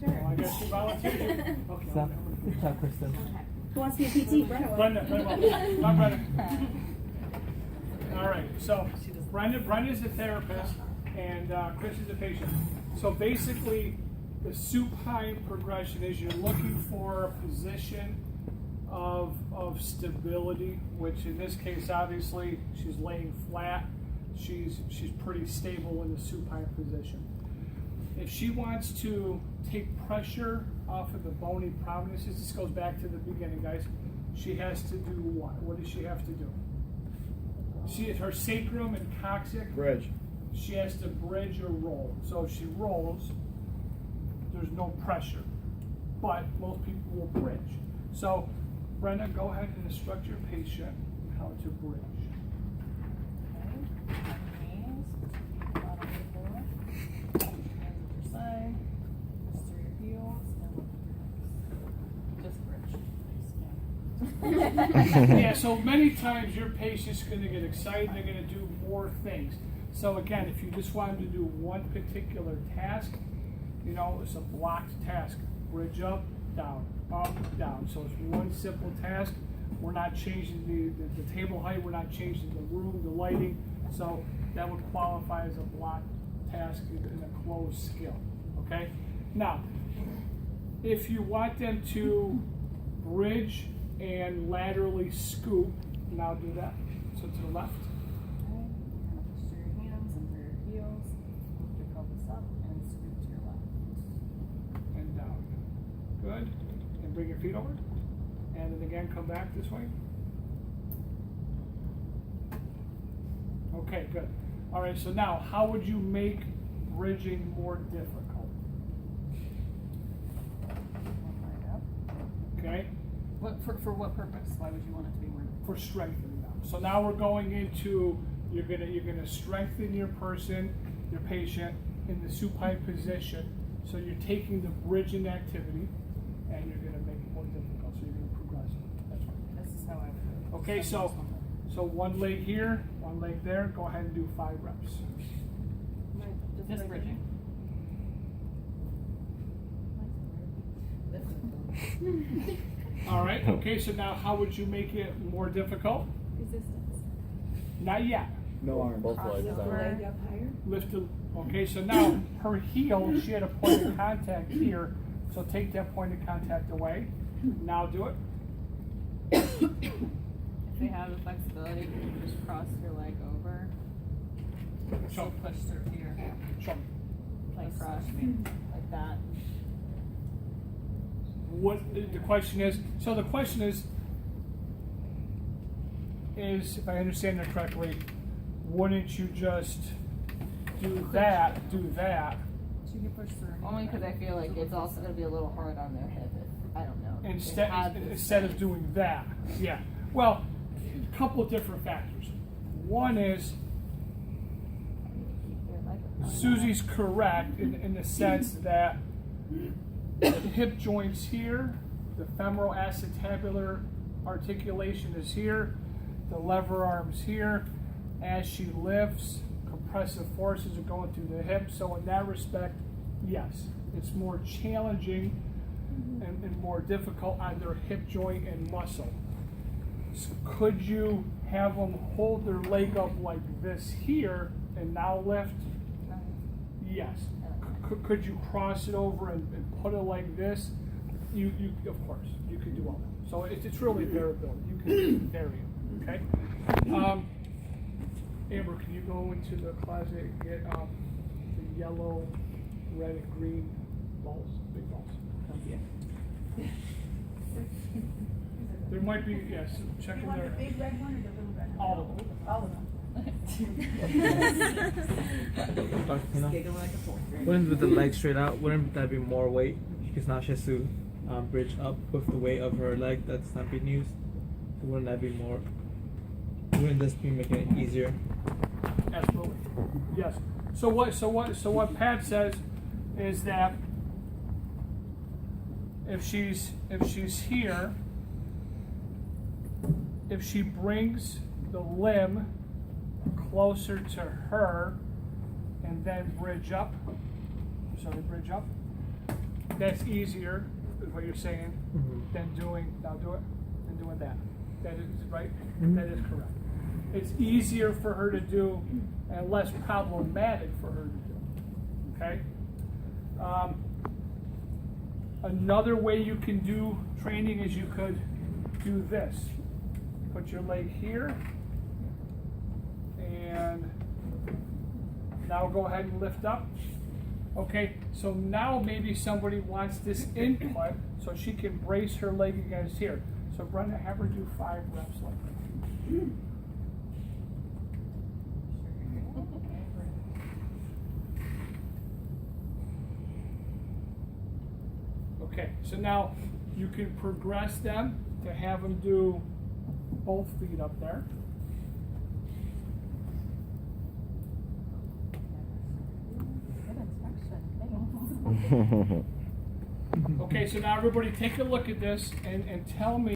Sure. Well, I guess you volunteered. Okay. So, good job, Kristen. Okay. Who wants to be a PT? Brenda. Come Brenda. All right, so Brenda's a therapist and Chris is a patient. So basically, the supine progression is you're looking for a position of stability, which in this case, obviously, she's laying flat. She's pretty stable in the supine position. If she wants to take pressure off of the bony prominences, this goes back to the beginning, guys. She has to do what? What does she have to do? She has her sacrum and coccyx. Bridge. She has to bridge or roll. So if she rolls, there's no pressure. But most people will bridge. So Brenda, go ahead and instruct your patient how to bridge. Yeah, so many times your patient's going to get excited, they're going to do more things. So again, if you just want them to do one particular task, you know, it's a blocked task. Bridge up, down, down. So it's one simple task. We're not changing the table height, we're not changing the room, the lighting. So that would qualify as a blocked task in a closed skill, okay? Now, if you want them to bridge and laterally scoop, now do that. So to the left. Okay. Kind of push through your hands and through your heels. Lift your pelvis up and scoop to your left. And down. Good. And bring your feet over. And then again, come back this way. Okay, good. All right, so now, how would you make bridging more difficult? One leg up. Okay? For what purpose? Why would you want it to be more? For strengthening them. So now we're going into, you're gonna strengthen your person, your patient, in the supine position. So you're taking the bridging activity and you're gonna make it more difficult. So you're gonna progress it. That's right. This is how I would. Okay, so one leg here, one leg there. Go ahead and do 5 reps. Just bridging. All right. Okay, so now how would you make it more difficult? Resistance. Not yet. No arm. Both legs Lift down. the leg up higher. Lift the. Okay, so now her heel, she had a point of contact here. So take that point of contact away. Now do it. If they have the flexibility, you can just cross your leg over. Show. Push through here. Show me. Like cross me. Like that. What the question is? So the question is if I understand that correctly, wouldn't you just do that? So you can push through. Only because I feel like it's also going to be a little hard on their hip. I don't know. Instead of doing that, yeah. Well, a couple of different factors. One is Susie's correct in the sense that the hip joints here, the femoral acetabular articulation is here, the lever arms here. As she lifts, compressive forces are going through the hip. So in that respect, yes, it's more challenging and more difficult on their hip joint and muscle. So could you have them hold their leg up like this here and now lift? Yes. Could you cross it over and put it like this? You of course, you can do all that. So it's really variability. You can vary it, okay? Amber, can you go into the closet and get the yellow, red, and green balls, big balls? Yeah. There might be, yes, check in there. The big red one or the little red one? All of them. All of them. Wouldn't with the leg straight out, wouldn't that be more weight? Because now she has to bridge up with the weight of her leg that's not being used. So wouldn't that be more? Wouldn't this be making it easier? Absolutely. Yes. So what Pat says is that if she's here, if she brings the limb closer to her and then bridge up, that's easier, is what you're saying, Mhm. than doing, now do it, than doing that. That is right? Mhm. That is correct. It's easier for her to do and less problematic for her to do. Okay? Another way you can do training is you could do this. Put your leg here, and now go ahead and lift up. Okay, so now maybe somebody wants this input so she can brace her leg against here. So Brenda, have her do 5 reps like that. Okay, so now you can progress them to have them do both feet up there. Good inspection, thanks. Okay, so now everybody take a look at this and tell me